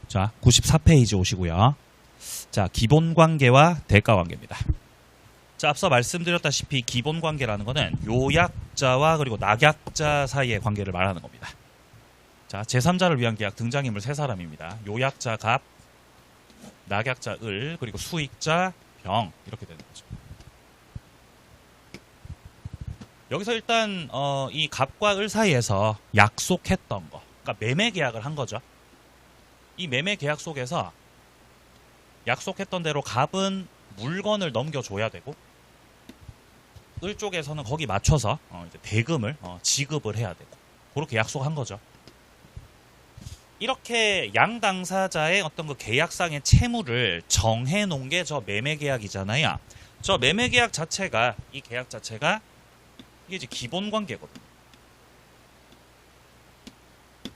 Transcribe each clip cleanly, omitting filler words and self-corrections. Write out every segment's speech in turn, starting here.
자, 94페이지 오시고요. 자, 기본관계와 대가관계입니다. 자, 앞서 말씀드렸다시피 기본관계라는 것은 요약자와 그리고 낙약자 사이의 관계를 말하는 겁니다. 자, 제3자를 위한 계약 등장인물 세 사람입니다. 요약자 갑, 낙약자 을, 그리고 수익자 병 이렇게 되는 거죠. 여기서 일단 이 갑과 을 사이에서 약속했던 거, 그러니까 매매 계약을 한 거죠. 이 매매 계약 속에서 약속했던 대로 갑은 물건을 넘겨줘야 되고 을 쪽에서는 거기 맞춰서 이제 대금을 지급을 해야 되고 그렇게 약속한 거죠. 이렇게 양 당사자의 어떤 그 계약상의 채무를 정해놓은 게 저 매매계약이잖아요. 저 매매계약 자체가 이 계약 자체가 이게 이제 기본관계거든요.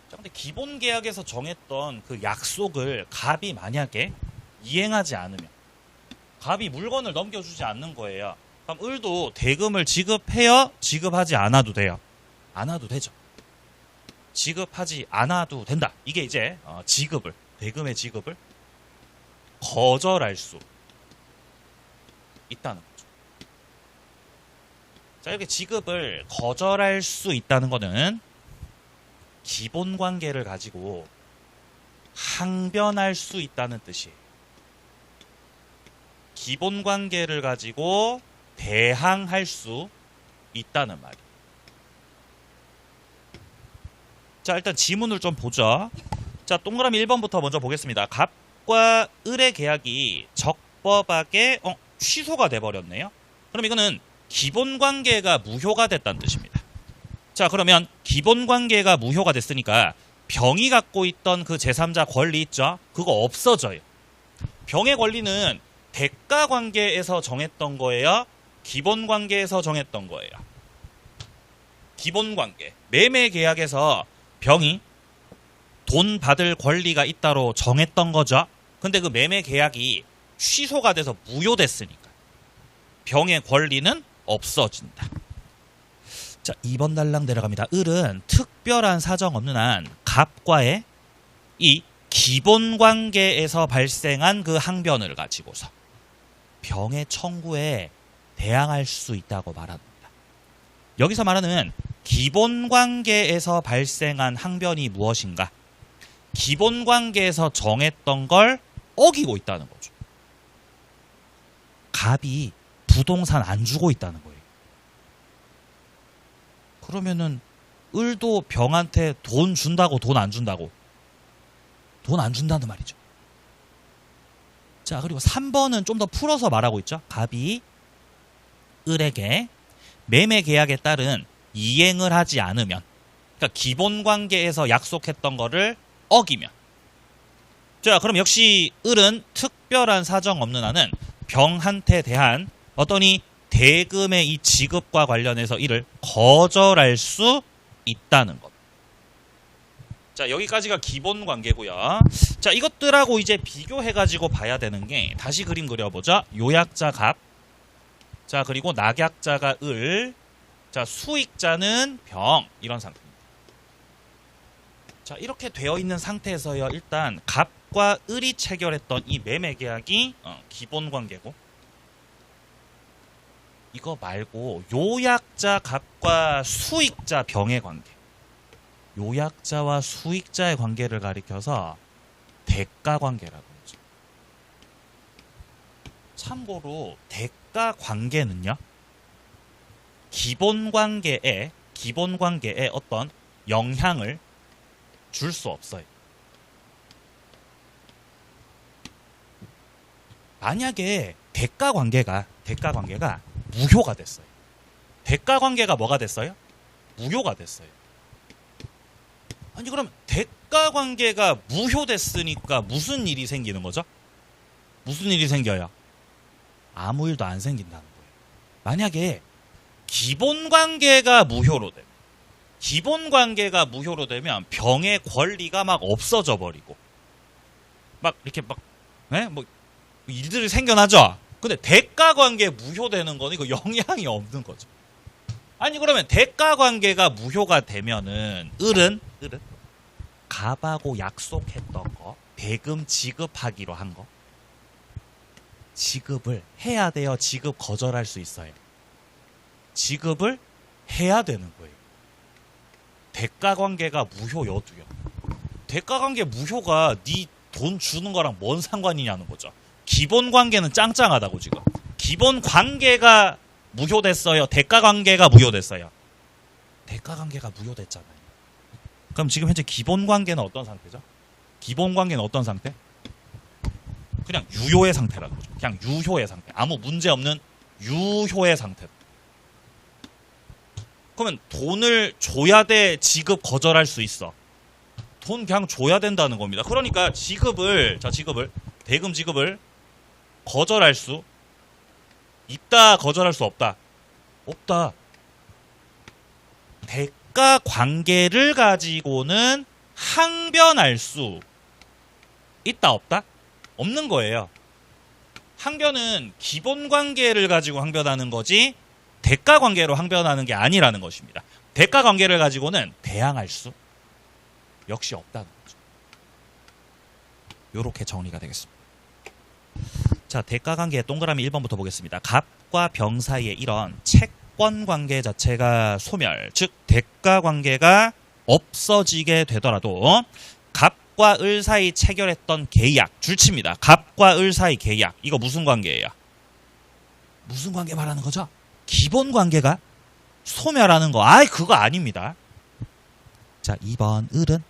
자, 근데 기본계약에서 정했던 그 약속을 갑이 만약에 이행하지 않으면 갑이 물건을 넘겨주지 않는 거예요. 그럼 을도 대금을 지급해요? 지급하지 않아도 돼요? 안 와도 되죠. 지급하지 않아도 된다. 이게 이제 지급을, 대금의 지급을 거절할 수 있다는 거죠. 자, 이렇게 지급을 거절할 수 있다는 거는 기본관계를 가지고 항변할 수 있다는 뜻이에요. 기본관계를 가지고 대항할 수 있다는 말이에요. 자, 일단 지문을 좀 보죠. 자, 동그라미 1번부터 먼저 보겠습니다. 갑과 을의 계약이 적법하게 취소가 돼버렸네요. 그럼 이거는 기본관계가 무효가 됐다는 뜻입니다. 자, 그러면 기본관계가 무효가 됐으니까 병이 갖고 있던 그 제3자 권리 있죠? 그거 없어져요. 병의 권리는 대가관계에서 정했던 거예요? 기본관계에서 정했던 거예요? 기본관계. 매매계약에서 병이 돈 받을 권리가 있다로 정했던 거죠. 근데 그 매매 계약이 취소가 돼서 무효됐으니까 병의 권리는 없어진다. 자, 2번 달랑 내려갑니다. 을은 특별한 사정 없는 한 갑과의 이 기본관계에서 발생한 그 항변을 가지고서 병의 청구에 대항할 수 있다고 말합니다. 여기서 말하는 기본관계에서 발생한 항변이 무엇인가? 기본관계에서 정했던 걸 어기고 있다는 거죠. 갑이 부동산 안 주고 있다는 거예요. 그러면은 을도 병한테 돈 준다고 돈 안 준다고? 돈 안 준다는 말이죠. 자, 그리고 3번은 좀 더 풀어서 말하고 있죠. 갑이 을에게 매매 계약에 따른 이행을 하지 않으면, 그러니까 기본관계에서 약속했던 거를 어기면. 자, 그럼 역시 을은 특별한 사정 없는 한은 병한테 대한 어떤 이 대금의 이 지급과 관련해서 이를 거절할 수 있다는 것. 자, 여기까지가 기본관계고요. 자, 이것들하고 이제 비교해가지고 봐야 되는 게, 다시 그림 그려보죠. 요약자 갑, 자, 그리고 낙약자가 을, 자, 수익자는 병, 이런 상태입니다. 자, 이렇게 되어 있는 상태에서요, 일단 갑과 을이 체결했던 이 매매 계약이 기본관계고, 이거 말고 요약자 갑과 수익자 병의 관계, 요약자와 수익자의 관계를 가리켜서 대가관계라고 하죠. 참고로 대가관계는요, 기본관계에 어떤 영향을 줄 수 없어요. 만약에 대가관계가 무효가 됐어요. 대가관계가 뭐가 됐어요? 무효가 됐어요. 아니, 그럼 대가관계가 무효됐으니까 무슨 일이 생기는 거죠? 무슨 일이 생겨요? 아무 일도 안 생긴다는 거예요. 만약에 기본관계가 무효로 되면 병의 권리가 막 없어져 버리고 막 이렇게 막 뭐 일들이 생겨나죠. 근데 대가관계 무효되는 거는 이거 영향이 없는 거죠. 아니, 그러면 대가관계가 무효가 되면은 을은 갑하고 약속했던 거, 거, 대금 지급하기로 한 거. 지급을 해야 돼요. 지급 거절할 수 있어요. 지급을 해야 되는 거예요. 대가관계가 무효 여두요. 대가관계 무효가 네 돈 주는 거랑 뭔 상관이냐는 거죠. 기본관계는 짱짱하다고 지금. 기본관계가 무효됐어요. 대가관계가 무효됐어요. 대가관계가 무효됐잖아요. 그럼 지금 현재 기본관계는 어떤 상태죠? 기본관계는 어떤 상태? 그냥 유효의 상태라는 거죠. 그냥 유효의 상태. 아무 문제 없는 유효의 상태. 그러면 돈을 줘야 돼, 지급 거절할 수 있어? 돈 그냥 줘야 된다는 겁니다. 그러니까 지급을 대금 지급을 거절할 수 있다, 거절할 수 없다? 없다. 대가 관계를 가지고는 항변할 수 있다, 없다? 없는 거예요. 항변은 기본 관계를 가지고 항변하는 거지 대가 관계로 항변하는 게 아니라는 것입니다. 대가 관계를 가지고는 대항할 수 역시 없다는 거죠. 요렇게 정리가 되겠습니다. 자, 대가 관계의 동그라미 1번부터 보겠습니다. 갑과 병 사이의 이런 채권 관계 자체가 소멸, 즉 대가 관계가 없어지게 되더라도 갑과 을 사이 체결했던 계약, 줄칩니다. 갑과 을 사이 계약, 이거 무슨 관계예요? 무슨 관계 말하는 거죠? 기본 관계가 소멸하는 거. 아이, 그거 아닙니다. 자, 2번 을은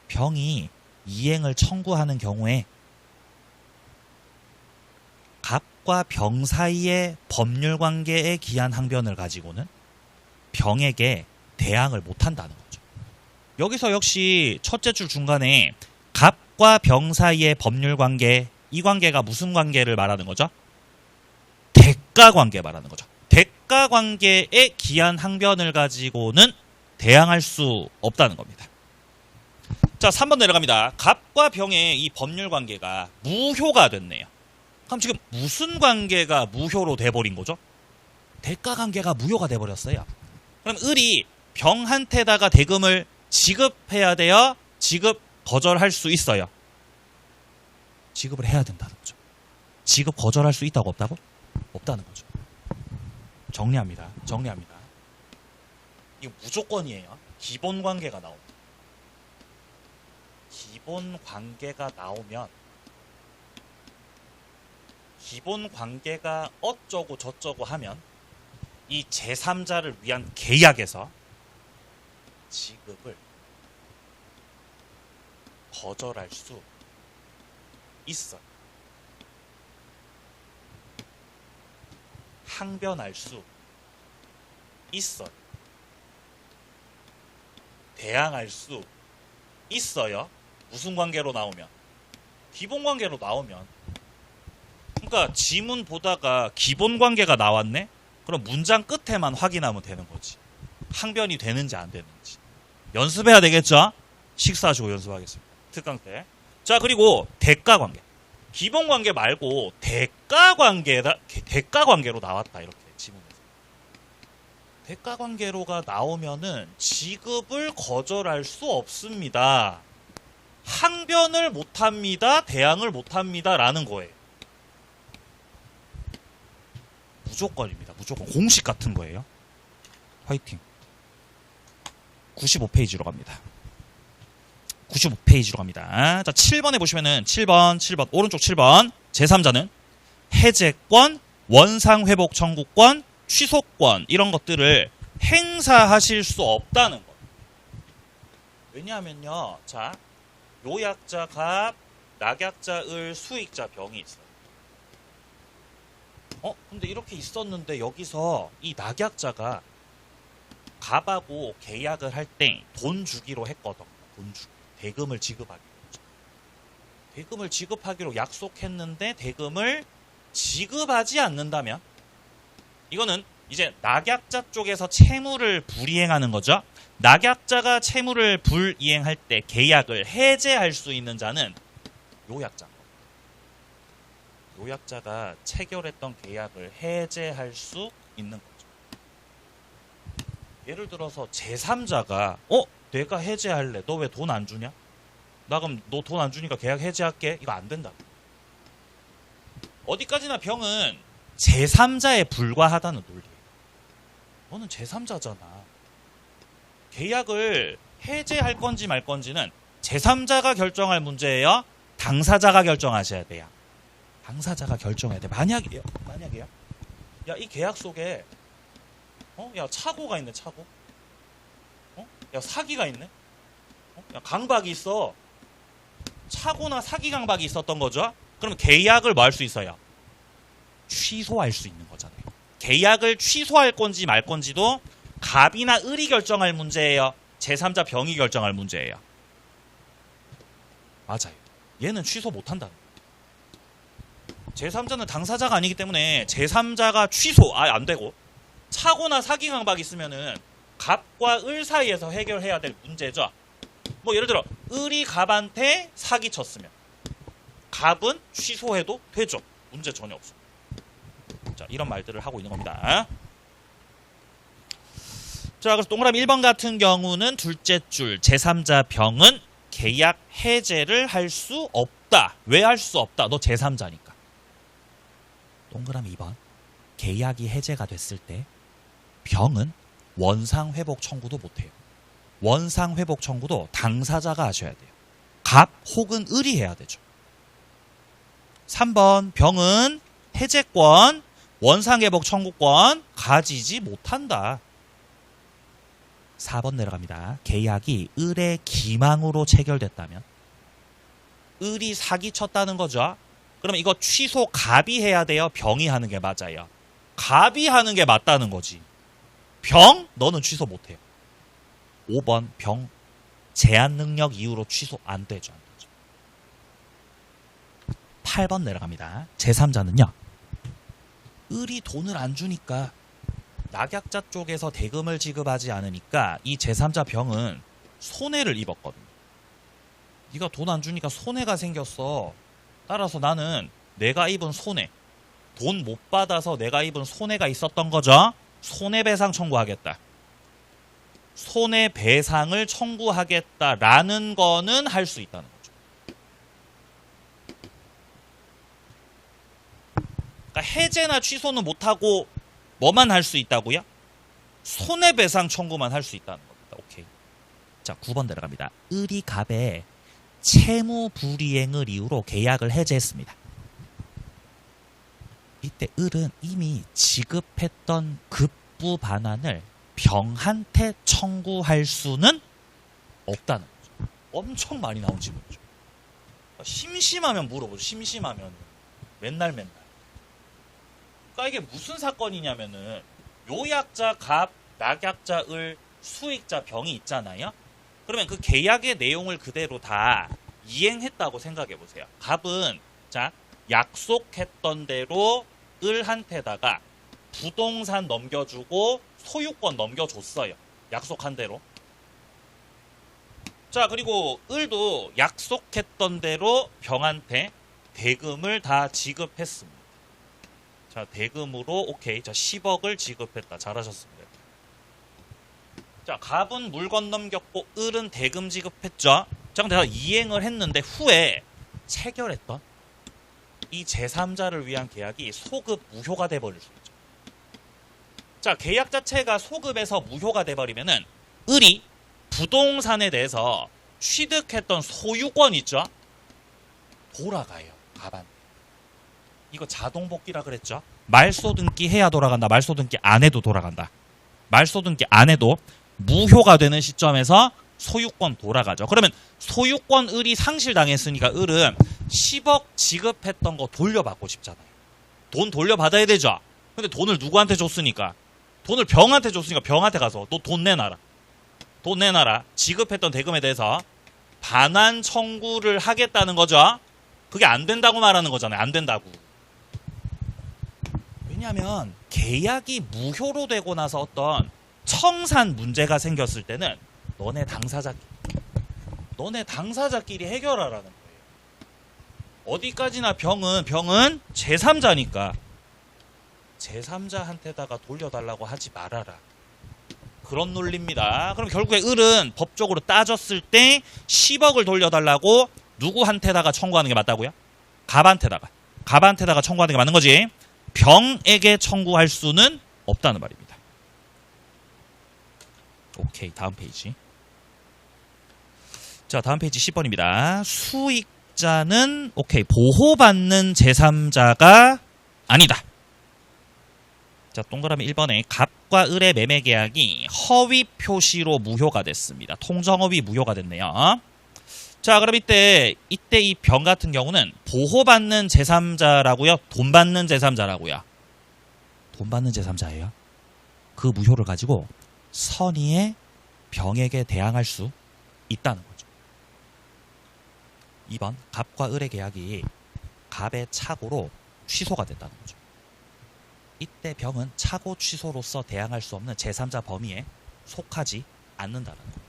병이 이행을 청구하는 경우에 갑과 병 사이의 법률 관계에 기한 항변을 가지고는 병에게 대항을 못한다는 거죠. 여기서 역시 첫째 줄 중간에 갑과 병 사이의 법률 관계, 이 관계가 무슨 관계를 말하는 거죠? 대가 관계 말하는 거죠. 대가 관계에 기한 항변을 가지고는 대항할 수 없다는 겁니다. 자, 3번 내려갑니다. 갑과 병의 이 법률 관계가 무효가 됐네요. 그럼 지금 무슨 관계가 무효로 돼버린 거죠? 대가 관계가 무효가 돼버렸어요. 그럼 을이 병한테다가 대금을 지급해야 돼요? 지급 거절할 수 있어요? 지급을 해야 된다는 거죠. 지급 거절할 수 있다고 없다고? 없다는 거죠. 정리합니다. 이거 무조건이에요. 기본 관계가 나옵니다. 기본 관계가 나오면 기본 관계가 어쩌고 저쩌고 하면 이 제3자를 위한 계약에서 지급을 거절할 수 있어요. 항변할 수 있어요. 대항할 수 있어요. 무슨 관계로 나오면? 기본 관계로 나오면. 그러니까 지문 보다가 기본 관계가 나왔네? 그럼 문장 끝에만 확인하면 되는 거지. 항변이 되는지 안 되는지. 연습해야 되겠죠? 식사하시고 연습하겠습니다. 특강 때. 자, 그리고 대가 관계. 기본 관계 말고 대가 관계로 나왔다. 이렇게 지문에서. 대가 관계로가 나오면은 지급을 거절할 수 없습니다. 항변을 못합니다. 대항을 못합니다. 라는 거예요. 무조건입니다. 무조건. 공식 같은 거예요. 화이팅. 95페이지로 갑니다. 95페이지로 갑니다. 자, 7번에 보시면은 7번 오른쪽 7번 제3자는 해제권, 원상회복 청구권, 취소권 이런 것들을 행사하실 수 없다는 거. 왜냐하면요. 자, 요약자 갑, 낙약자 을, 수익자 병이 있어요. 근데 이렇게 있었는데 여기서 이 낙약자가 갑하고 계약을 할 때 돈 주기로 했거든. 돈 주기. 대금을 지급하기로. 대금을 지급하기로 약속했는데 대금을 지급하지 않는다면 이거는 이제 낙약자 쪽에서 채무를 불이행하는 거죠. 낙약자가 채무를 불이행할 때 계약을 해제할 수 있는 자는 요약자입니다. 요약자가 체결했던 계약을 해제할 수 있는 거죠. 예를 들어서 제3자가 내가 해제할래. 너 왜 돈 안 주냐? 나 그럼 너 돈 안 주니까 계약 해지할게. 이거 안 된다. 어디까지나 병은 제3자에 불과하다는 논리예요. 너는 제3자잖아. 계약을 해제할 건지 말 건지는 제3자가 결정할 문제예요. 당사자가 결정하셔야 돼요. 당사자가 결정해야 돼. 만약이야. 야, 이 계약 속에 야, 착오가 있네, 착오. 야, 사기가 있네. 야, 강박이 있어. 착오나 사기 강박이 있었던 거죠. 그러면 계약을 뭐 할 수 있어요? 취소할 수 있는 거잖아요. 계약을 취소할 건지 말 건지도 갑이나 을이 결정할 문제예요. 제3자 병이 결정할 문제예요. 맞아요. 얘는 취소 못한다. 제3자는 당사자가 아니기 때문에 제3자가 취소 안 되고, 착오나 사기 강박이 있으면은 갑과 을 사이에서 해결해야 될 문제죠. 뭐 예를 들어 을이 갑한테 사기 쳤으면 갑은 취소해도 되죠. 문제 전혀 없어. 자, 이런 말들을 하고 있는 겁니다. 자, 그래서 동그라미 1번 같은 경우는 둘째 줄 제3자 병은 계약 해제를 할 수 없다. 왜 할 수 없다? 너 제3자니까. 동그라미 2번. 계약이 해제가 됐을 때 병은 원상회복 청구도 못해요. 원상회복 청구도 당사자가 하셔야 돼요. 갑 혹은 을이 해야 되죠. 3번. 병은 해제권, 원상회복 청구권 가지지 못한다. 4번 내려갑니다. 계약이 을의 기망으로 체결됐다면 을이 사기쳤다는 거죠. 그러면 이거 취소 갑이 해야 돼요? 병이 하는 게 맞아요? 갑이 하는 게 맞다는 거지. 병? 너는 취소 못해요. 5번. 병 제한 능력 이유로 취소 안 되죠. 8번 내려갑니다. 제3자는요. 을이 돈을 안 주니까, 낙약자 쪽에서 대금을 지급하지 않으니까 이 제3자 병은 손해를 입었거든요. 네가 돈 안 주니까 손해가 생겼어. 따라서 나는 내가 입은 손해, 돈 못 받아서 내가 입은 손해가 있었던 거죠. 손해배상 청구하겠다. 손해배상을 청구하겠다라는 거는 할 수 있다는 거죠. 그러니까 해제나 취소는 못하고 뭐만 할 수 있다고요? 손해배상 청구만 할 수 있다는 겁니다. 오케이. 자, 9번 내려갑니다. 을이 갑의 채무 불이행을 이유로 계약을 해제했습니다. 이때 을은 이미 지급했던 급부 반환을 병한테 청구할 수는 없다는 거죠. 엄청 많이 나온 질문이죠. 심심하면 물어보죠. 심심하면 맨날. 그러니까 이게 무슨 사건이냐면은 요약자 갑, 낙약자 을, 수익자 병이 있잖아요. 그러면 그 계약의 내용을 그대로 다 이행했다고 생각해 보세요. 갑은 자, 약속했던 대로 을한테다가 부동산 넘겨주고 소유권 넘겨줬어요. 약속한 대로. 자, 그리고 을도 약속했던 대로 병한테 대금을 다 지급했습니다. 자, 대금으로 오케이. 자, 10억을 지급했다. 잘하셨습니다. 자, 갑은 물건 넘겼고 을은 대금 지급했죠. 자, 근데 이행을 했는데 후에 체결했던 이 제3자를 위한 계약이 소급 무효가 돼버릴 수 있죠. 자, 계약 자체가 소급에서 무효가 돼버리면은 을이 부동산에 대해서 취득했던 소유권 있죠? 돌아가요. 갑한테. 이거 자동복귀라 그랬죠? 말소등기 해야 돌아간다. 말소등기 안 해도 돌아간다. 말소등기 안 해도 무효가 되는 시점에서 소유권 돌아가죠. 그러면 소유권 을이 상실당했으니까 을은 10억 지급했던 거 돌려받고 싶잖아요. 돈 돌려받아야 되죠. 근데 돈을 누구한테 줬으니까, 돈을 병한테 줬으니까 병한테 가서 너 돈 내놔라. 돈 내놔라. 지급했던 대금에 대해서 반환 청구를 하겠다는 거죠. 그게 안 된다고 말하는 거잖아요. 안 된다고. 왜냐하면 계약이 무효로 되고 나서 어떤 청산 문제가 생겼을 때는 너네 당사자끼리 해결하라는 거예요. 어디까지나 병은 제3자니까 제3자한테다가 돌려달라고 하지 말아라. 그런 논리입니다. 그럼 결국에 을은 법적으로 따졌을 때 10억을 돌려달라고 누구한테다가 청구하는 게 맞다고요? 갑한테다가 청구하는 게 맞는 거지. 병에게 청구할 수는 없다는 말입니다. 오케이, 다음 페이지. 자, 다음 페이지 10번입니다. 수익자는 오케이, 보호받는 제3자가 아니다. 자, 동그라미 1번에 갑과 을의 매매 계약이 허위 표시로 무효가 됐습니다. 통정허위 무효가 됐네요. 자, 그럼 이때 이 병 같은 경우는 보호받는 제3자라고요? 돈 받는 제3자라고요? 돈 받는 제3자예요. 그 무효를 가지고 선의의 병에게 대항할 수 있다는 거죠. 2번, 갑과 을의 계약이 갑의 착오로 취소가 됐다는 거죠. 이때 병은 착오 취소로서 대항할 수 없는 제3자 범위에 속하지 않는다는 겁니다.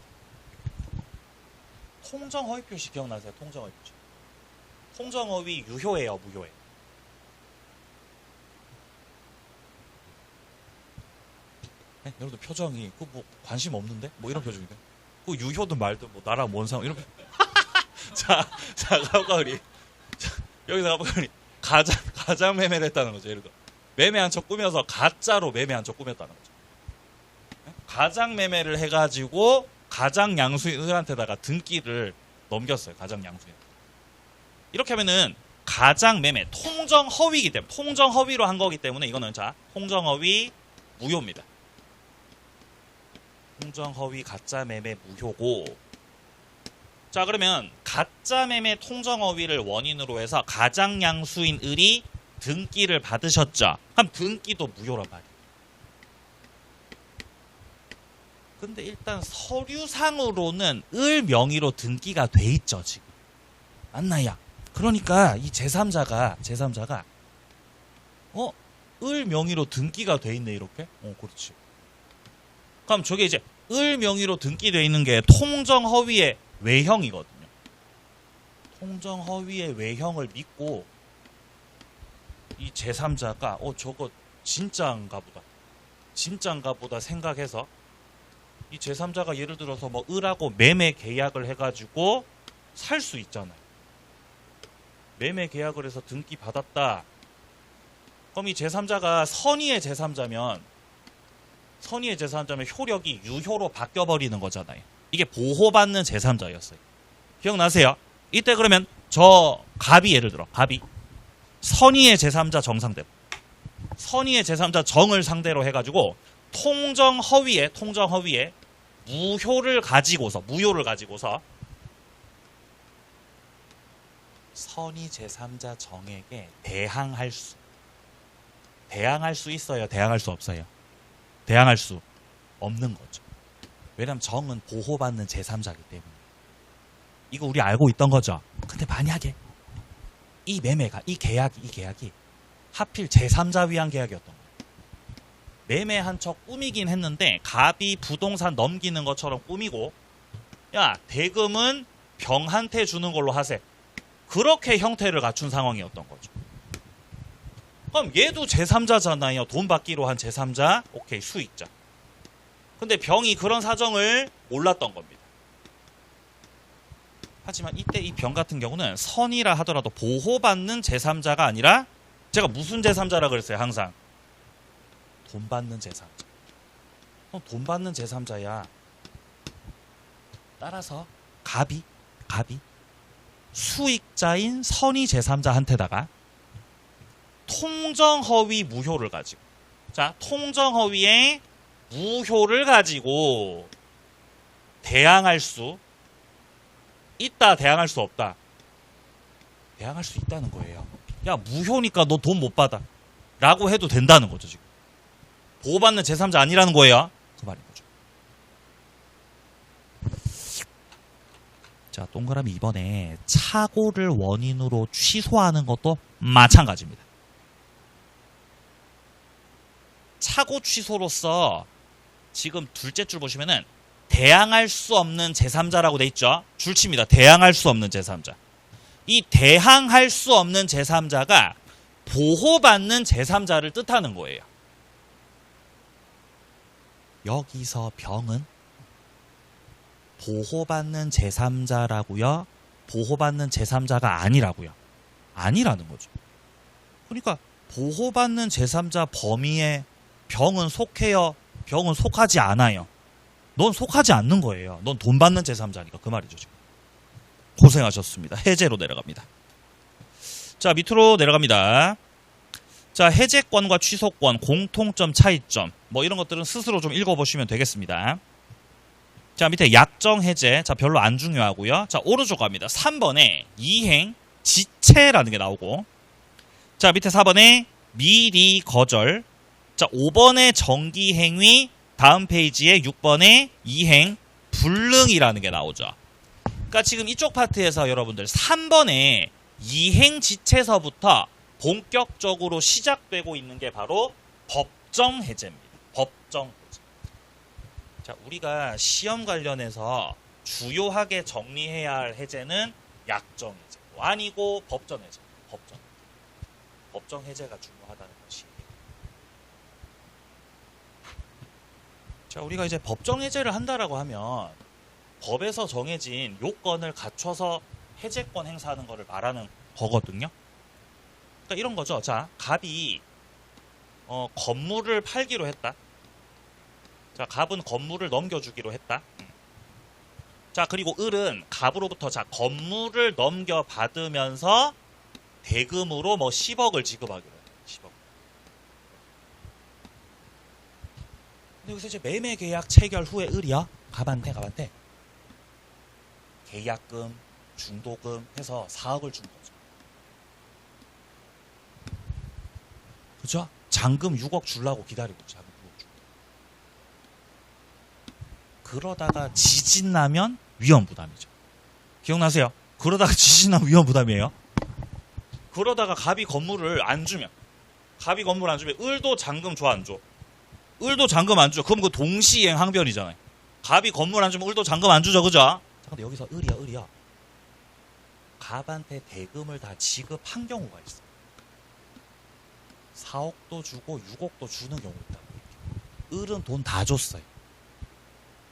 통정허위 표시 기억나세요? 통정허위 표시. 통정허위 유효예요, 무효예요? 네? 여러분들 표정이 그 뭐 관심 없는데? 뭐 이런 표정인데? 그 유효든 말든 뭐 나랑 뭔 상관 이런 자, 가볼까 우리. 자, 여기서 가볼까 우리. 가장 매매를 했다는 거죠. 예를 들어 매매한 척 꾸며서 가짜로 매매한 척 꾸몄다는 거죠. 네? 가장 매매를 해가지고 가장 양수인한테다가 등기를 넘겼어요. 가장 양수인. 이렇게 하면은 가장 매매 통정 허위이기 때문에 통정 허위로 한 거기 때문에 이거는 자 통정 허위 무효입니다. 통정 허위 가짜 매매 무효고. 자, 그러면 가짜 매매 통정 허위를 원인으로 해서 가장 양수인 을이 등기를 받으셨죠. 그럼 등기도 무효란 말이에요. 근데 일단 서류상으로는 을 명의로 등기가 돼 있죠, 지금. 맞나요? 그러니까 이 제3자가 을 명의로 등기가 돼 있네, 이렇게. 그렇지. 그럼 저게 이제 을 명의로 등기돼 있는 게 통정 허위의 외형이거든요. 통정 허위의 외형을 믿고 이 제3자가 저거 진짜인가 보다 생각해서 이 제3자가 예를 들어서 뭐 을하고 매매 계약을 해가지고 살 수 있잖아요. 매매 계약을 해서 등기 받았다. 그럼 이 제3자가 선의의 제3자면 효력이 유효로 바뀌어버리는 거잖아요. 이게 보호받는 제3자였어요. 기억나세요? 이때 그러면 저 갑이 예를 들어 갑이 선의의 제3자 정 상대로 선의의 제3자 정을 상대로 해가지고 통정 허위에 무효를 가지고서 선의 제3자 정에게 대항할 수 있어요? 대항할 수 없어요? 대항할 수 없는 거죠. 왜냐하면 정은 보호받는 제3자이기 때문에. 이거 우리 알고 있던 거죠. 근데 만약에 이 계약이 하필 제3자 위한 계약이었던 거예요. 매매한 척 꾸미긴 했는데 갑이 부동산 넘기는 것처럼 꾸미고 야 대금은 병한테 주는 걸로 하세. 그렇게 형태를 갖춘 상황이었던 거죠. 그럼 얘도 제3자잖아요. 돈 받기로 한 제3자. 오케이, 수익자. 근데 병이 그런 사정을 몰랐던 겁니다. 하지만 이때 이 병 같은 경우는 선이라 하더라도 보호받는 제3자가 아니라 제가 무슨 제3자라 그랬어요? 항상 돈 받는 제3자. 돈 받는 제3자야. 따라서 갑이 수익자인 선의 제3자한테다가 통정허위 무효를 가지고 통정허위의 무효를 가지고 대항할 수 있다, 대항할 수 없다. 대항할 수 있다는 거예요. 야, 무효니까 너 돈 못 받아 라고 해도 된다는 거죠. 지금 보호받는 제3자 아니라는 거예요. 그 말인 거죠. 자, 동그라미 2번에 착오를 원인으로 취소하는 것도 마찬가지입니다. 착오 취소로서 지금 둘째 줄 보시면은 대항할 수 없는 제3자라고 돼 있죠. 줄칩니다. 대항할 수 없는 제3자. 이 대항할 수 없는 제3자가 보호받는 제3자를 뜻하는 거예요. 여기서 병은 보호받는 제3자라고요? 보호받는 제3자가 아니라고요? 아니라는 거죠. 그러니까 보호받는 제3자 범위에 병은 속해요? 병은 속하지 않아요? 넌 속하지 않는 거예요. 넌 돈 받는 제3자니까 그 말이죠. 지금. 고생하셨습니다. 해제로 내려갑니다. 자, 밑으로 내려갑니다. 자, 해제권과 취소권, 공통점, 차이점 뭐 이런 것들은 스스로 좀 읽어보시면 되겠습니다. 자, 밑에 약정 해제. 자, 별로 안 중요하고요. 자, 오른쪽 갑니다. 3번에 이행, 지체라는 게 나오고, 자, 밑에 4번에 미리 거절. 자, 5번에 정기행위, 다음 페이지에 6번에 이행, 불능이라는 게 나오죠. 그러니까 지금 이쪽 파트에서 여러분들 3번에 이행 지체서부터 본격적으로 시작되고 있는 게 바로 법정 해제입니다. 법정 해제. 자, 우리가 시험 관련해서 주요하게 정리해야 할 해제는 약정 해제. 아니고 법정 해제. 법정 해제가 중요하다는 것이. 자, 우리가 이제 법정 해제를 한다라고 하면 법에서 정해진 요건을 갖춰서 해제권 행사하는 것을 말하는 거거든요. 그러니까 이런 거죠. 자, 갑이 건물을 팔기로 했다. 자, 갑은 건물을 넘겨주기로 했다. 자, 그리고 을은 갑으로부터 자 건물을 넘겨받으면서 대금으로 뭐 10억을 지급하기로 했다. 10억. 근데 여기서 이제 매매 계약 체결 후에 을이야. 갑한테 계약금, 중도금 해서 4억을 준 거죠. 그죠? 잔금 6억 주려고 기다리고 잔금 6억 주고. 그러다가 지진 나면 위험 부담이죠. 기억나세요? 그러다가 지진 나면 위험 부담이에요. 그러다가 갑이 건물을 안 주면, 을도 잔금 줘 안 줘? 을도 잔금 안 줘. 그럼 그 동시이행 항변이잖아요. 갑이 건물 안 주면 을도 잔금 안 주죠, 그죠? 근데 여기서 을이야. 갑한테 대금을 다 지급한 경우가 있어. 4억도 주고 6억도 주는 경우가 있다. 을은 돈 다 줬어요.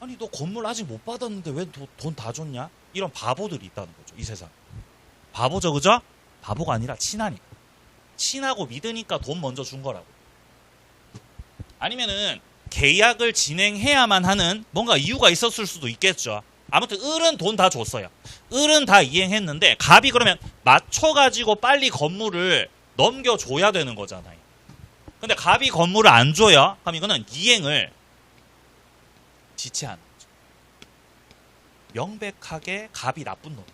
아니, 너 건물 아직 못 받았는데 왜 돈 다 줬냐? 이런 바보들이 있다는 거죠, 이 세상. 바보죠, 그죠? 바보가 아니라 친하니까. 친하고 믿으니까 돈 먼저 준 거라고. 아니면은 계약을 진행해야만 하는 뭔가 이유가 있었을 수도 있겠죠. 아무튼 을은 돈 다 줬어요. 을은 다 이행했는데 갑이 그러면 맞춰가지고 빨리 건물을 넘겨줘야 되는 거잖아요. 근데 갑이 건물을 안 줘요. 그럼 이거는 이행을 지체하는 거죠. 명백하게 갑이 나쁜 놈.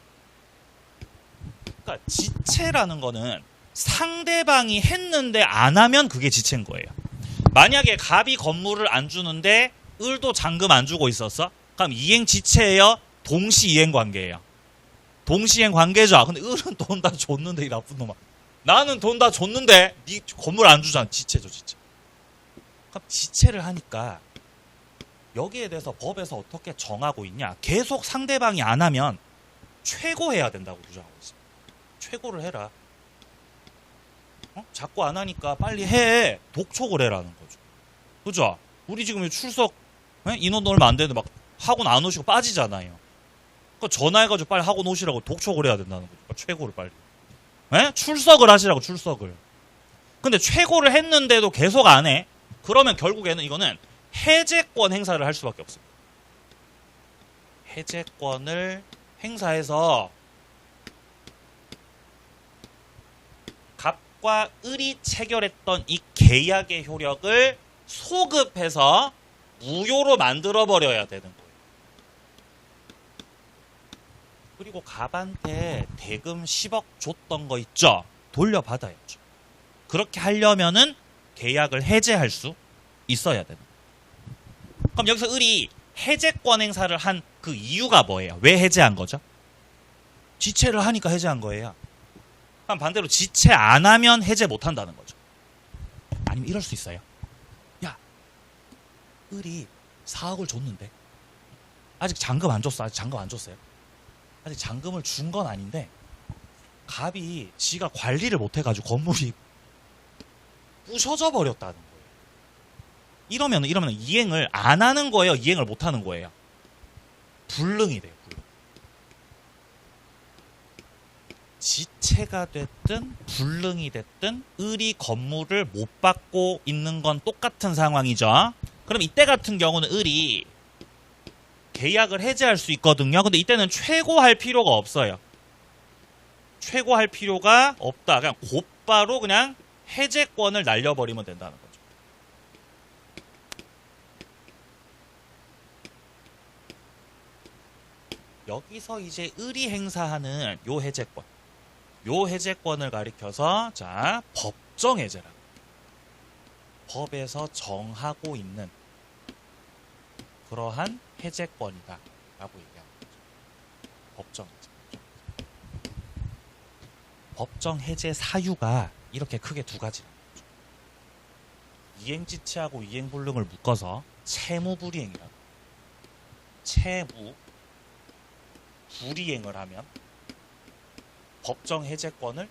그러니까 지체라는 거는 상대방이 했는데 안 하면 그게 지체인 거예요. 만약에 갑이 건물을 안 주는데 을도 잔금 안 주고 있었어? 그럼 이행 지체예요? 동시이행 관계예요? 동시이행 관계죠. 근데 을은 돈 다 줬는데 이 나쁜 놈아. 나는 돈 다 줬는데 네 건물 안 주잖아. 지체죠, 지체. 그럼 지체를 하니까 여기에 대해서 법에서 어떻게 정하고 있냐? 계속 상대방이 안 하면 최고해야 된다고 주장하고 있습니다. 최고를 해라. 자꾸 안 하니까 빨리 해. 독촉을 해라는 거죠. 그죠? 우리 지금 출석 인원 얼마 안 되는데 막 학원 안 오시고 빠지잖아요. 그러니까 전화해가지고 빨리 학원 오시라고 독촉을 해야 된다는 거죠. 그러니까 최고를 빨리. 출석을 하시라고, 출석을. 근데 최고를 했는데도 계속 안 해. 그러면 결국에는 이거는 해제권 행사를 할 수밖에 없습니다. 해제권을 행사해서 갑과 을이 체결했던 이 계약의 효력을 소급해서 무효로 만들어버려야 되는 거예요. 그리고 갑한테 대금 10억 줬던 거 있죠? 돌려받아야죠. 그렇게 하려면은 계약을 해제할 수 있어야 되는 거예요. 그럼 여기서 을이 해제권 행사를 한 그 이유가 뭐예요? 왜 해제한 거죠? 지체를 하니까 해제한 거예요. 그럼 반대로 지체 안 하면 해제 못 한다는 거죠. 아니면 이럴 수 있어요. 야, 을이 4억을 줬는데 아직 잔금 안 줬어. 아직 잔금 안 줬어요. 아직 잔금을 준 건 아닌데 갑이 지가 관리를 못 해가지고 건물이 부셔져 버렸다는 거예요. 이러면 이행을 안 하는 거예요? 이행을 못 하는 거예요? 불능이 돼요. 불능. 지체가 됐든 불능이 됐든 을이 건물을 못 받고 있는 건 똑같은 상황이죠. 그럼 이때 같은 경우는 을이 계약을 해지할 수 있거든요. 근데 이때는 최고할 필요가 없어요. 최고할 필요가 없다. 그냥 곧바로 그냥 해제권을 날려버리면 된다는 거죠. 여기서 이제 을이 행사하는 요 해제권. 요 해제권을 가리켜서 자, 법정 해제라고. 법에서 정하고 있는 그러한 해제권이다 라고 얘기하는 거죠. 법정 해제. 법정 해제 사유가 이렇게 크게 두 가지라는 거죠. 이행지체하고 이행불능을 묶어서 채무불이행이라고. 채무 불이행을 하면 법정 해제권을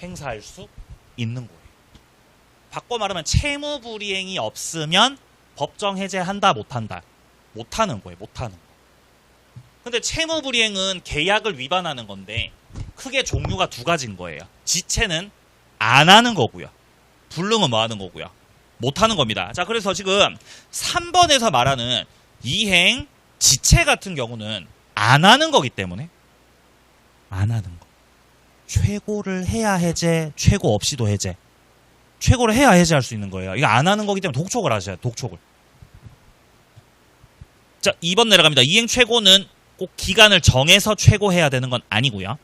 행사할 수 있는 거예요. 바꿔 말하면 채무 불이행이 없으면 법정 해제한다 못한다? 못하는 거예요. 못하는 거. 근데 채무 불이행은 계약을 위반하는 건데 크게 종류가 두 가지인 거예요. 지체는 안 하는 거고요. 불능은 뭐 하는 거고요. 못하는 겁니다. 자, 그래서 지금 3번에서 말하는 이행 지체 같은 경우는 안 하는 거기 때문에 안 하는 거. 최고를 해야 해제, 최고 없이도 해제. 최고를 해야 해제할 수 있는 거예요. 이거 안 하는 거기 때문에 독촉을 하셔야 돼요. 독촉을. 자, 2번 내려갑니다. 이행 최고는 꼭 기간을 정해서 최고해야 되는 건 아니고요.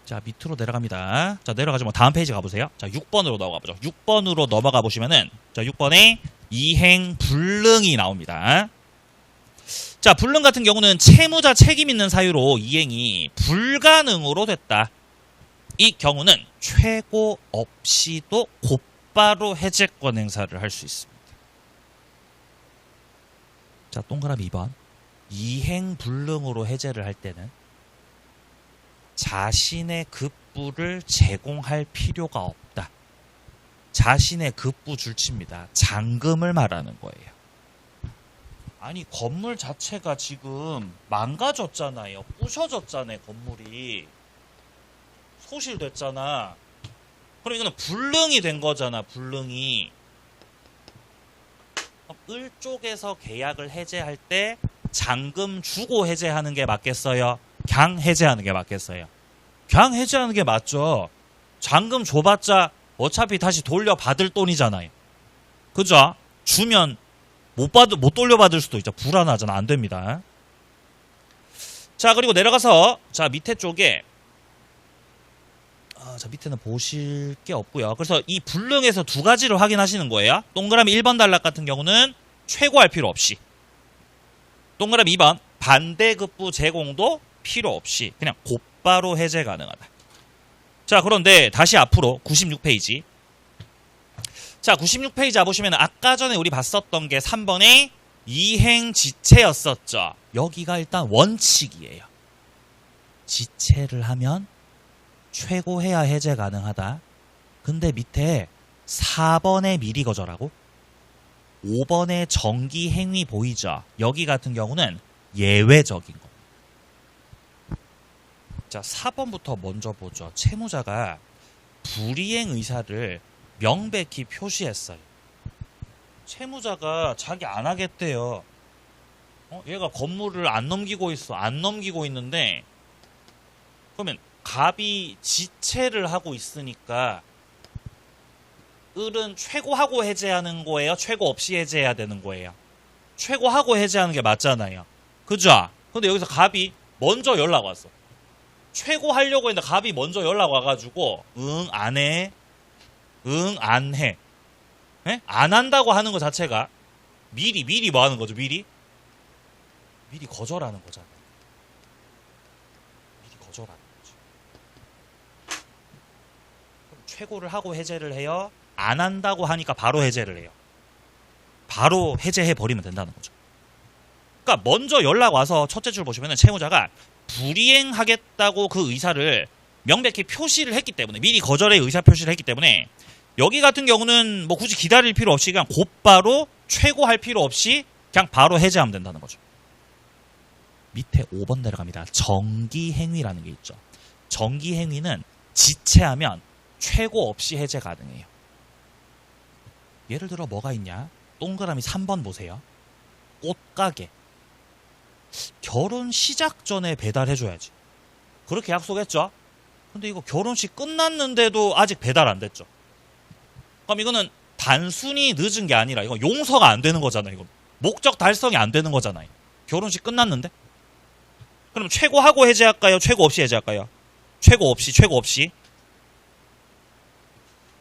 자, 밑으로 내려갑니다. 자, 내려가지 뭐 다음 페이지 가보세요. 자, 6번으로 넘어가 보죠. 6번으로 넘어가 보시면은 자, 6번에 이행 불능이 나옵니다. 자, 불능 같은 경우는 채무자 책임 있는 사유로 이행이 불가능으로 됐다. 이 경우는 최고 없이도 곧바로 해제권 행사를 할 수 있습니다. 자, 동그라미 2번. 이행 불능으로 해제를 할 때는 자신의 급부를 제공할 필요가 없다. 자신의 급부 줄칩니다. 잔금을 말하는 거예요. 아니, 건물 자체가 지금 망가졌잖아요. 부셔졌잖아요, 건물이. 소실됐잖아. 그럼 이거는 불능이 된 거잖아, 불능이. 을 쪽에서 계약을 해제할 때 잔금 주고 해제하는 게 맞겠어요? 그냥 해제하는 게 맞겠어요? 그냥 해제하는 게 맞죠. 잔금 줘봤자 어차피 다시 돌려받을 돈이잖아요. 그죠? 주면 못 돌려받을 수도 있죠. 불안하잖아. 안 됩니다. 자, 그리고 내려가서 자, 밑에 쪽에 자, 밑에는 보실 게 없고요. 그래서 이 불능에서 두 가지를 확인하시는 거예요. 동그라미 1번 단락 같은 경우는 최고할 필요 없이. 동그라미 2번 반대급부 제공도 필요 없이 그냥 곧바로 해제 가능하다. 자, 그런데 다시 앞으로 96페이지. 자, 96페이지 와보시면 아까 전에 우리 봤었던 게 3번의 이행지체였었죠. 여기가 일단 원칙이에요. 지체를 하면 최고해야 해제 가능하다. 근데 밑에 4번에 미리 거절하고 5번에 정기행위 보이죠. 여기 같은 경우는 예외적인 겁니다. 자, 4번부터 먼저 보죠. 채무자가 불이행 의사를 명백히 표시했어요. 채무자가 자기 안 하겠대요. 얘가 건물을 안 넘기고 있어. 안 넘기고 있는데 그러면 갑이 지체를 하고 있으니까 을은 최고하고 해제하는 거예요? 최고 없이 해제해야 되는 거예요? 최고하고 해제하는 게 맞잖아요. 그죠? 근데 여기서 갑이 먼저 연락 왔어. 최고하려고 했는데 갑이 먼저 연락 와가지고 응, 안 해. 응, 안 해. 에? 안 한다고 하는 것 자체가 미리 뭐 하는 거죠? 미리 거절하는 거잖아요. 미리 거절하는 거죠. 그럼 최고를 하고 해제를 해요? 안 한다고 하니까 바로 해제를 해요. 바로 해제해 버리면 된다는 거죠. 그러니까 먼저 연락 와서 첫째 줄 보시면은 채무자가 불이행하겠다고 그 의사를 명백히 표시를 했기 때문에 미리 거절의 의사 표시를 했기 때문에 여기 같은 경우는 뭐 굳이 기다릴 필요 없이 그냥 곧바로 최고할 필요 없이 그냥 바로 해제하면 된다는 거죠. 밑에 5번 내려갑니다. 정기행위라는 게 있죠. 정기행위는 지체하면 최고 없이 해제 가능해요. 예를 들어 뭐가 있냐? 동그라미 3번 보세요. 옷가게. 결혼 시작 전에 배달해줘야지. 그렇게 약속했죠? 근데 이거 결혼식 끝났는데도 아직 배달 안 됐죠. 그럼 이거는 단순히 늦은 게 아니라 이거 용서가 안 되는 거잖아요. 이거 목적 달성이 안 되는 거잖아요. 결혼식 끝났는데? 그럼 최고하고 해제할까요? 최고 없이 해제할까요? 최고 없이, 최고 없이.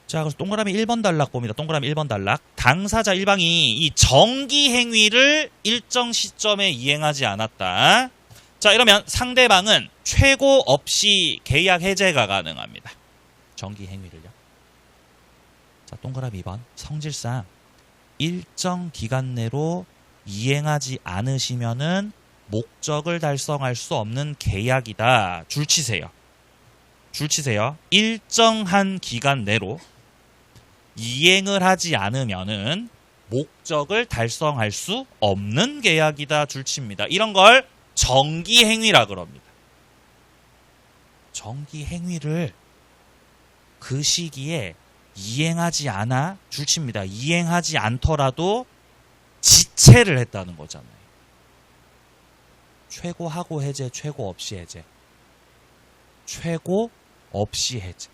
자, 그래서 동그라미 1번 단락 봅니다. 동그라미 1번 단락. 당사자 일방이 이 정기 행위를 일정 시점에 이행하지 않았다. 자, 이러면 상대방은 최고 없이 계약 해제가 가능합니다. 정기 행위를요. 자, 동그라미 2번. 성질상 일정 기간 내로 이행하지 않으시면은 목적을 달성할 수 없는 계약이다. 줄 치세요. 줄 치세요. 일정한 기간 내로 이행을 하지 않으면은 목적을 달성할 수 없는 계약이다. 줄 칩니다. 이런 걸 정기행위라 그럽니다. 정기행위를 그 시기에 이행하지 않아 줄 칩니다. 이행하지 않더라도 지체를 했다는 거잖아요. 최고하고 해제, 최고 없이 해제. 최고 없이 해제.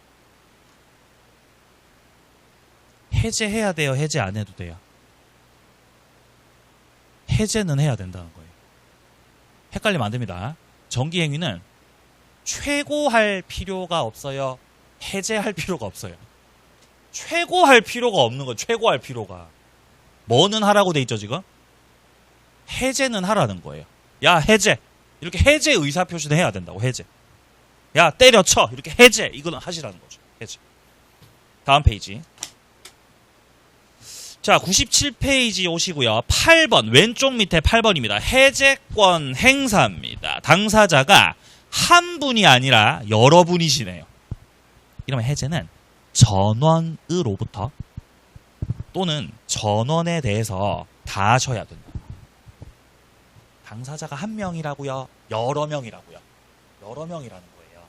해제해야 돼요? 해제 안 해도 돼요? 해제는 해야 된다는 거예요. 헷갈리면 안 됩니다. 정기행위는 최고할 필요가 없어요? 해제할 필요가 없어요? 최고할 필요가 없는 거예요. 최고할 필요가. 뭐는 하라고 돼 있죠 지금? 해제는 하라는 거예요. 야 해제. 이렇게 해제 의사표시는 해야 된다고. 해제. 야 때려쳐. 이렇게 해제. 이거는 하시라는 거죠. 해제. 다음 페이지. 자, 97페이지 오시고요. 8번, 왼쪽 밑에 8번입니다. 해제권 행사입니다. 당사자가 한 분이 아니라 여러 분이시네요. 이러면 해제는 전원으로부터 또는 전원에 대해서 다 하셔야 된다. 당사자가 한 명이라고요? 여러 명이라고요? 여러 명이라는 거예요.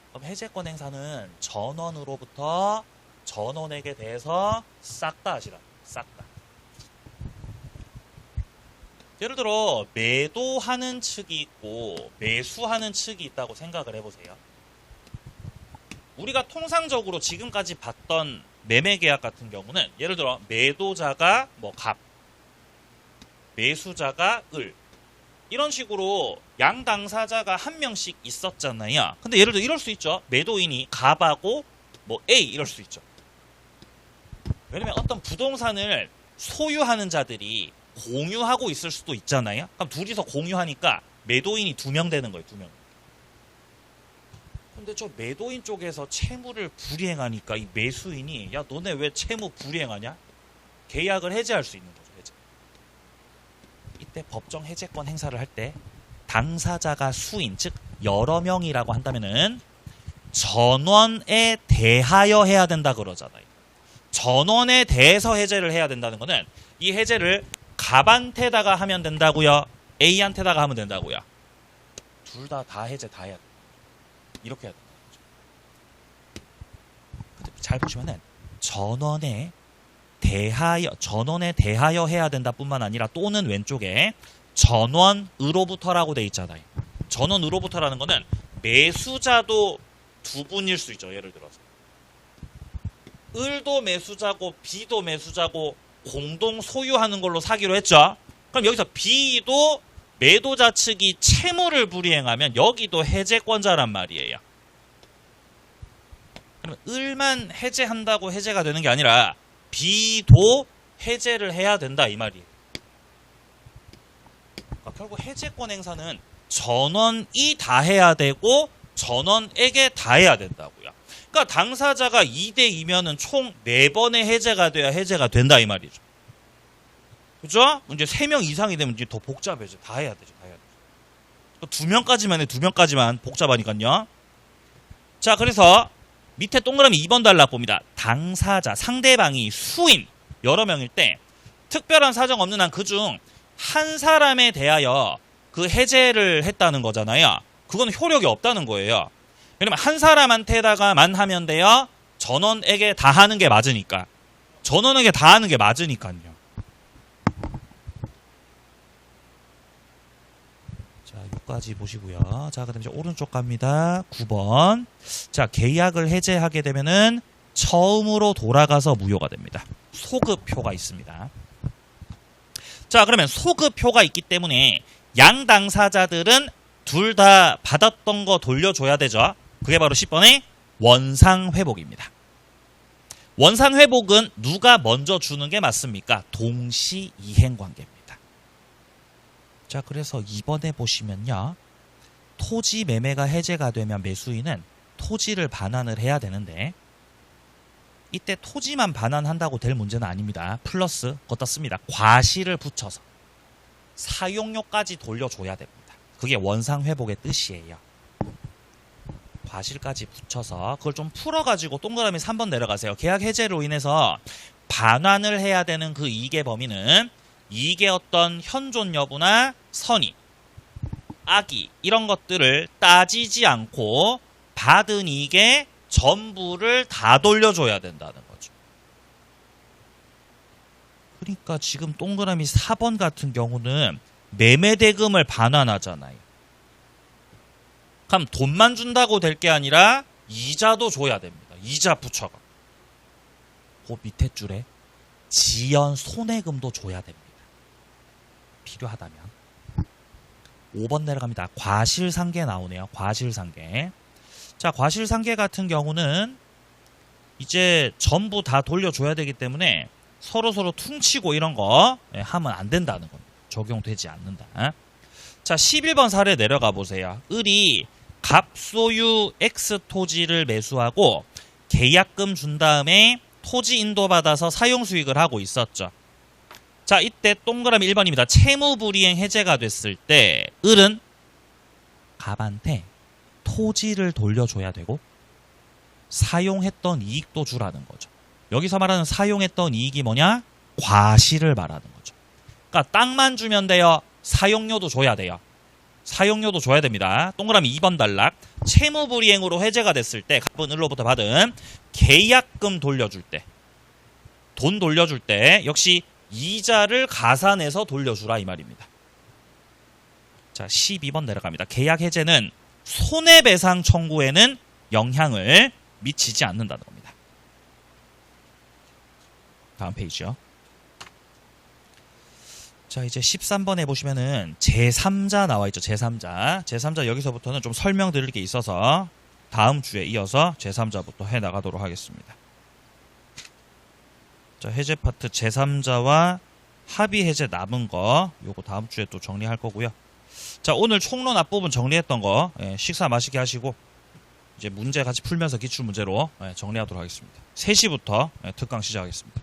그럼 해제권 행사는 전원으로부터 전원에게 대해서 싹 다 하시라. 싹 다. 예를 들어 매도하는 측이 있고 매수하는 측이 있다고 생각을 해보세요. 우리가 통상적으로 지금까지 봤던 매매계약 같은 경우는 예를 들어 매도자가 뭐 갑, 매수자가 을 이런 식으로 양 당사자가 한 명씩 있었잖아요. 근데 예를 들어 이럴 수 있죠. 매도인이 갑하고 뭐 A 이럴 수 있죠. 왜냐면 어떤 부동산을 소유하는 자들이 공유하고 있을 수도 있잖아요. 그럼 둘이서 공유하니까 매도인이 2명 되는 거예요. 2명. 근데 저 매도인 쪽에서 채무를 불이행하니까 이 매수인이 야 너네 왜 채무 불이행하냐? 계약을 해제할 수 있는 거죠. 해제. 이때 법정 해제권 행사를 할 때 당사자가 수인 즉 여러 명이라고 한다면은 전원에 대하여 해야 된다 그러잖아요. 전원에 대해서 해제를 해야 된다는 거는 이 해제를 갑한테다가 하면 된다고요? A한테다가 하면 된다고요? 둘 다 해제 다 해야 돼. 이렇게 해야 된다는 거죠. 근데 잘 보시면은 전원에 대하여 해야 된다 뿐만 아니라 또는 왼쪽에 전원으로부터라고 돼 있잖아요. 전원으로부터라는 거는 매수자도 2분일 수 있죠. 예를 들어서 을도 매수자고 B도 매수자고 공동 소유하는 걸로 사기로 했죠. 그럼 여기서 B도 매도자 측이 채무를 불이행하면 여기도 해제권자란 말이에요. 그러면 을만 해제한다고 해제가 되는 게 아니라 B도 해제를 해야 된다 이 말이에요. 그러니까 결국 해제권 행사는 전원이 다 해야 되고 전원에게 다 해야 된다고요. 그러니까 당사자가 2대2면은 총 4번의 해제가 돼야 해제가 된다 이 말이죠. 그죠? 이제 3명 이상이 되면 이제 더 복잡해져. 다 해야 되죠. 다 해야 되죠. 2명까지만 해. 2명까지만 복잡하니까요. 자, 그래서 밑에 동그라미 2번 단락 봅니다. 당사자, 상대방이 수인 여러 명일 때 특별한 사정 없는 한 그중 한 사람에 대하여 그 해제를 했다는 거잖아요. 그건 효력이 없다는 거예요. 왜냐면 한 사람한테다가만 하면 돼요. 전원에게 다 하는 게 맞으니까. 전원에게 다 하는 게 맞으니까요. 자, 여기까지 보시고요. 자, 그다음에 이제 오른쪽 갑니다. 9번. 자, 계약을 해제하게 되면은 처음으로 돌아가서 무효가 됩니다. 소급표가 있습니다. 자, 그러면 소급표가 있기 때문에 양 당사자들은 둘 다 받았던 거 돌려줘야 되죠. 그게 바로 10번의 원상회복입니다. 원상회복은 누가 먼저 주는 게 맞습니까? 동시이행관계입니다. 자, 그래서 2번에 보시면요. 토지 매매가 해제가 되면 매수인은 토지를 반환을 해야 되는데 이때 토지만 반환한다고 될 문제는 아닙니다. 플러스 걷다 씁니다. 과실을 붙여서 사용료까지 돌려줘야 됩니다. 그게 원상회복의 뜻이에요. 과실까지 붙여서 그걸 좀 풀어가지고 동그라미 3번 내려가세요. 계약 해제로 인해서 반환을 해야 되는 그 이익의 범위는 이익의 어떤 현존 여부나 선의, 악의 이런 것들을 따지지 않고 받은 이익의 전부를 다 돌려줘야 된다는 거죠. 그러니까 지금 동그라미 4번 같은 경우는 매매대금을 반환하잖아요. 그럼 돈만 준다고 될 게 아니라 이자도 줘야 됩니다. 이자 붙여가. 그 밑에 줄에 지연 손해금도 줘야 됩니다. 필요하다면. 5번 내려갑니다. 과실상계 나오네요. 과실상계. 자, 과실상계 같은 경우는 이제 전부 다 돌려줘야 되기 때문에 서로 퉁치고 이런 거 하면 안 된다는 겁니다. 적용되지 않는다. 자, 11번 사례 내려가 보세요. 을이 갑소유 X 토지를 매수하고 계약금 준 다음에 토지 인도받아서 사용수익을 하고 있었죠. 자, 이때 동그라미 1번입니다. 채무불이행 해제가 됐을 때 을은 갑한테 토지를 돌려줘야 되고 사용했던 이익도 주라는 거죠. 여기서 말하는 사용했던 이익이 뭐냐? 과실을 말하는 거죠. 그러니까 땅만 주면 돼요. 사용료도 줘야 돼요. 사용료도 줘야 됩니다. 동그라미 2번 단락. 채무불이행으로 해제가 됐을 때 갑은 을로부터 받은 계약금 돌려줄 때, 돈 돌려줄 때 역시 이자를 가산해서 돌려주라 이 말입니다. 자, 12번 내려갑니다. 계약 해제는 손해배상 청구에는 영향을 미치지 않는다는 겁니다. 다음 페이지요. 자, 이제 13번에 보시면은 제3자 나와 있죠. 제3자. 제3자 여기서부터는 좀 설명드릴 게 있어서 다음 주에 이어서 제3자부터 해 나가도록 하겠습니다. 자, 해제 파트 제3자와 합의 해제 남은 거 요거 다음 주에 또 정리할 거고요. 자, 오늘 총론 앞부분 정리했던 거 식사 맛있게 하시고 이제 문제 같이 풀면서 기출문제로 정리하도록 하겠습니다. 3시부터 특강 시작하겠습니다.